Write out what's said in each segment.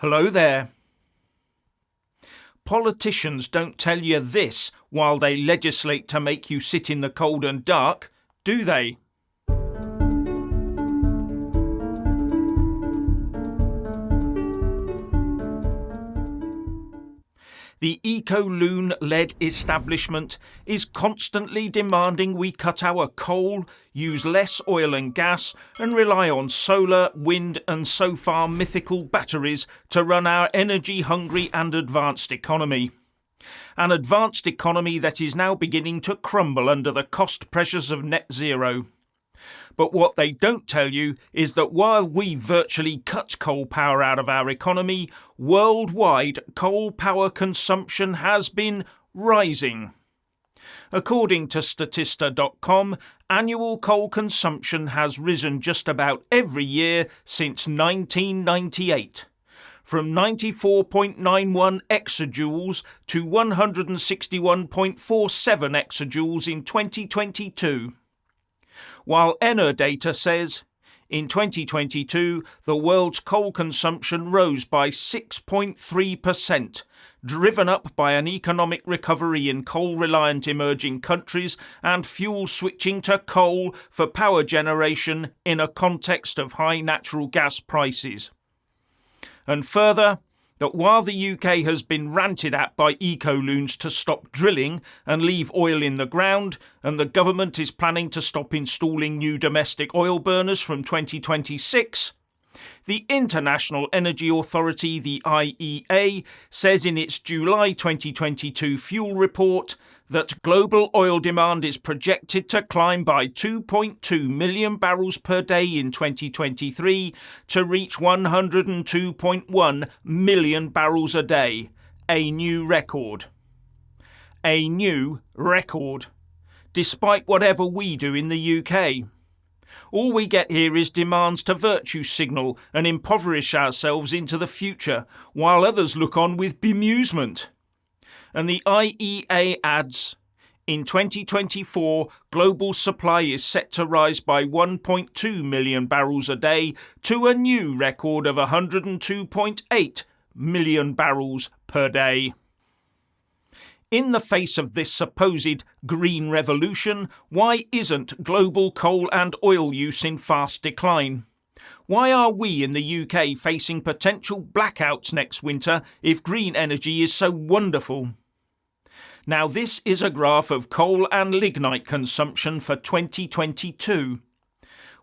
Hello there. Politicians don't tell you this while they legislate to make you sit in the cold and dark, do they? The eco-loon-led establishment is constantly demanding we cut our coal, use less oil and gas, and rely on solar, wind and so far mythical batteries to run our energy-hungry and advanced economy. An advanced economy that is now beginning to crumble under the cost pressures of net zero. But what they don't tell you is that while we virtually cut coal power out of our economy, worldwide coal power consumption has been rising. According to Statista.com, annual coal consumption has risen just about every year since 1998. From 94.91 exajoules to 161.47 exajoules in 2022. While Data says, in 2022, the world's coal consumption rose by 6.3%, driven up by an economic recovery in coal-reliant emerging countries and fuel switching to coal for power generation in a context of high natural gas prices. And further, that while the UK has been ranted at by eco-loons to stop drilling and leave oil in the ground, and the government is planning to stop installing new domestic oil burners from 2026, the International Energy Authority, the IEA, says in its July 2022 fuel report that global oil demand is projected to climb by 2.2 million barrels per day in 2023 to reach 102.1 million barrels a day, a new record. A new record, despite whatever we do in the UK. All we get here is demands to virtue signal and impoverish ourselves into the future, while others look on with bemusement. And the IEA adds, in 2024, global supply is set to rise by 1.2 million barrels a day to a new record of 102.8 million barrels per day. In the face of this supposed green revolution, why isn't global coal and oil use in fast decline? Why are we in the UK facing potential blackouts next winter if green energy is so wonderful? Now this is a graph of coal and lignite consumption for 2022.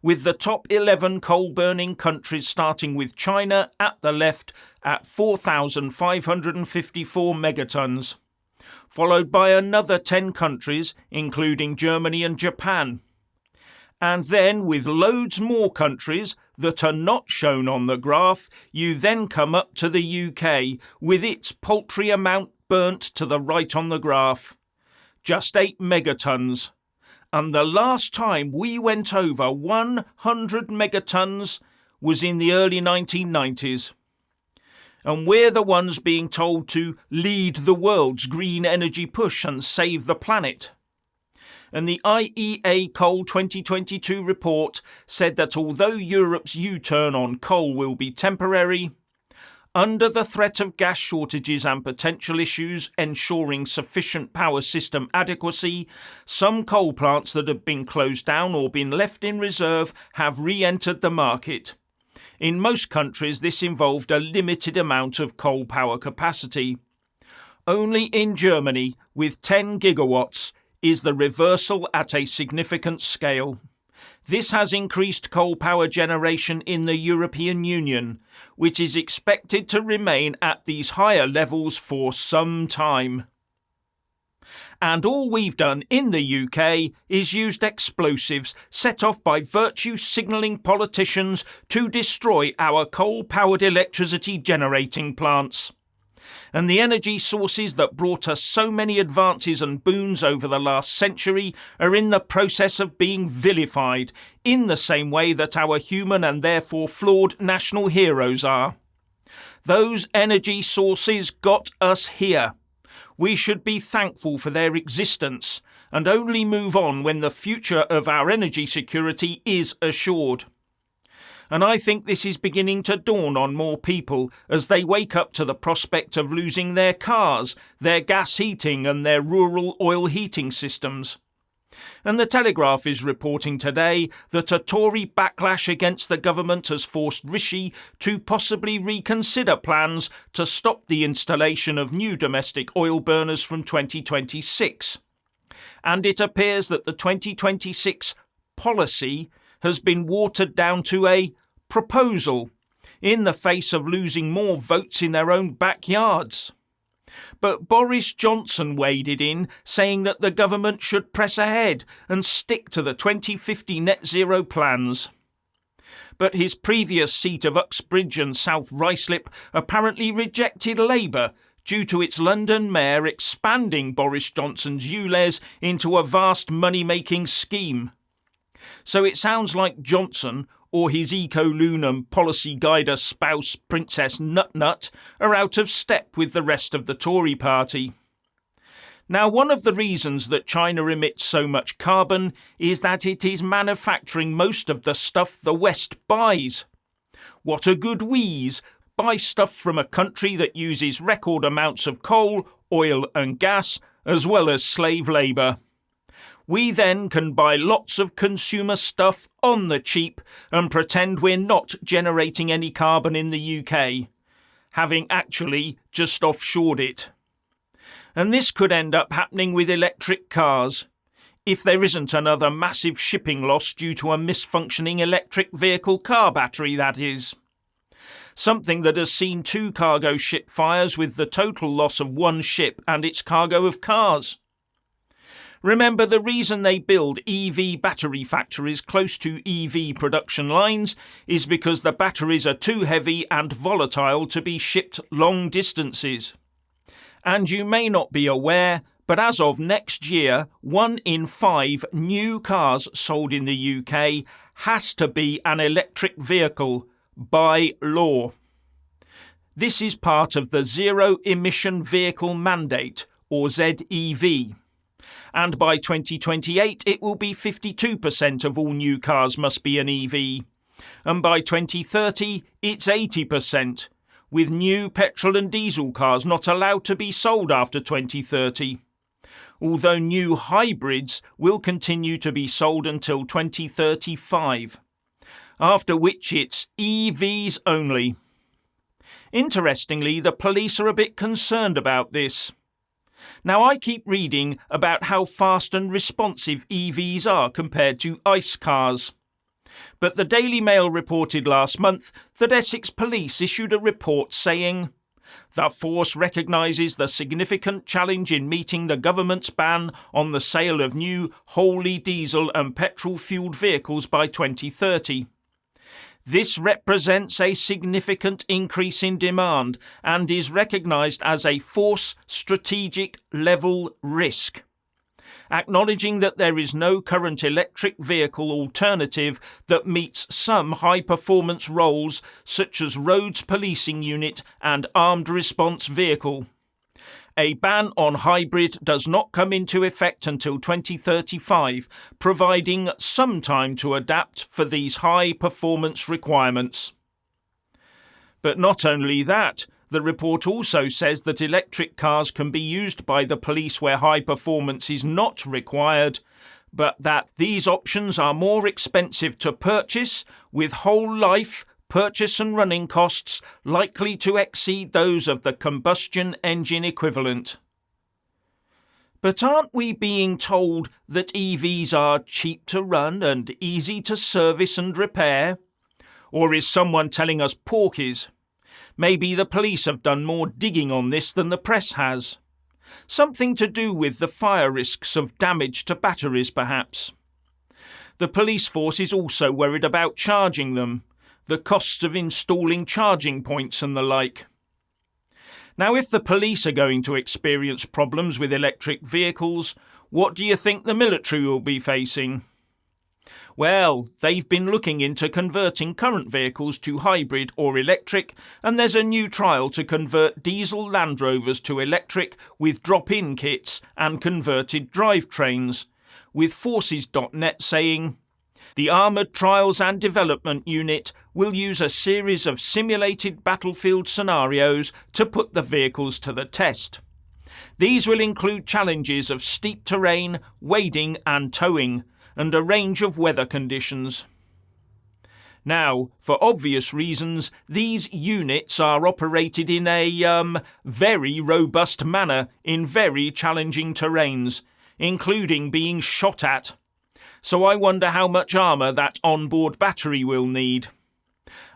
With the top 11 coal-burning countries starting with China at the left at 4,554 megatons. Followed by another 10 countries, including Germany and Japan. And then, with loads more countries that are not shown on the graph, you then come up to the UK, with its paltry amount burnt to the right on the graph. Just 8 megatons. And the last time we went over 100 megatons was in the early 1990s. And we're the ones being told to lead the world's green energy push and save the planet. And the IEA Coal 2022 report said that although Europe's U-turn on coal will be temporary, under the threat of gas shortages and potential issues ensuring sufficient power system adequacy, some coal plants that have been closed down or been left in reserve have re-entered the market. In most countries, this involved a limited amount of coal power capacity. Only in Germany, with 10 gigawatts, is the reversal at a significant scale. This has increased coal power generation in the European Union, which is expected to remain at these higher levels for some time. And all we've done in the UK is used explosives set off by virtue signalling politicians to destroy our coal-powered electricity generating plants. And the energy sources that brought us so many advances and boons over the last century are in the process of being vilified, in the same way that our human and therefore flawed national heroes are. Those energy sources got us here. We should be thankful for their existence and only move on when the future of our energy security is assured. And I think this is beginning to dawn on more people as they wake up to the prospect of losing their cars, their gas heating and their rural oil heating systems. And the Telegraph is reporting today that a Tory backlash against the government has forced Rishi to possibly reconsider plans to stop the installation of new domestic oil burners from 2026. And it appears that the 2026 policy has been watered down to a proposal in the face of losing more votes in their own backyards. But Boris Johnson waded in, saying that the government should press ahead and stick to the 2050 net zero plans. But his previous seat of Uxbridge and South Ruislip apparently rejected Labour due to its London mayor expanding Boris Johnson's ULEZ into a vast money-making scheme. So it sounds like Johnson, or his eco-loon and policy guider spouse Princess Nut are out of step with the rest of the Tory party. Now, one of the reasons that China emits so much carbon is that it is manufacturing most of the stuff the West buys. What a good wheeze! Buy stuff from a country that uses record amounts of coal, oil and gas, as well as slave labour. We then can buy lots of consumer stuff on the cheap and pretend we're not generating any carbon in the UK, having actually just offshored it. And this could end up happening with electric cars, if there isn't another massive shipping loss due to a misfunctioning electric vehicle car battery, that is. Something that has seen 2 cargo ship fires with the total loss of 1 ship and its cargo of cars. Remember, the reason they build EV battery factories close to EV production lines is because the batteries are too heavy and volatile to be shipped long distances. And you may not be aware, but as of next year, 1 in 5 new cars sold in the UK has to be an electric vehicle by law. This is part of the Zero Emission Vehicle Mandate, or ZEV. And by 2028 it will be 52% of all new cars must be an EV. And by 2030 it's 80%, with new petrol and diesel cars not allowed to be sold after 2030. Although new hybrids will continue to be sold until 2035, after which it's EVs only. Interestingly, the police are a bit concerned about this. Now, I keep reading about how fast and responsive EVs are compared to ICE cars. But the Daily Mail reported last month that Essex Police issued a report saying, "The force recognises the significant challenge in meeting the government's ban on the sale of new wholly diesel and petrol-fuelled vehicles by 2030. This represents a significant increase in demand and is recognised as a force strategic level risk. Acknowledging that there is no current electric vehicle alternative that meets some high-performance roles such as roads policing unit and armed response vehicle. A ban on hybrid does not come into effect until 2035, providing some time to adapt for these high-performance requirements." But not only that, the report also says that electric cars can be used by the police where high performance is not required, but that these options are more expensive to purchase, with whole life purchase and running costs likely to exceed those of the combustion engine equivalent. But aren't we being told that EVs are cheap to run and easy to service and repair? Or is someone telling us porkies? Maybe the police have done more digging on this than the press has. Something to do with the fire risks of damage to batteries, perhaps. The police force is also worried about charging them, the costs of installing charging points and the like. Now, if the police are going to experience problems with electric vehicles, what do you think the military will be facing? Well, they've been looking into converting current vehicles to hybrid or electric, and there's a new trial to convert diesel Land Rovers to electric with drop-in kits and converted drivetrains, with Forces.net saying, The Armoured Trials and Development Unit will use a series of simulated battlefield scenarios to put the vehicles to the test. These will include challenges of steep terrain, wading and towing, and a range of weather conditions. Now, for obvious reasons, these units are operated in a very robust manner in very challenging terrains, including being shot at. So I wonder how much armour that onboard battery will need.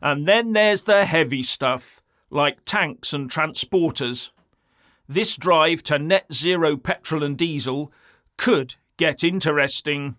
And then there's the heavy stuff, like tanks and transporters. This drive to net zero petrol and diesel could get interesting.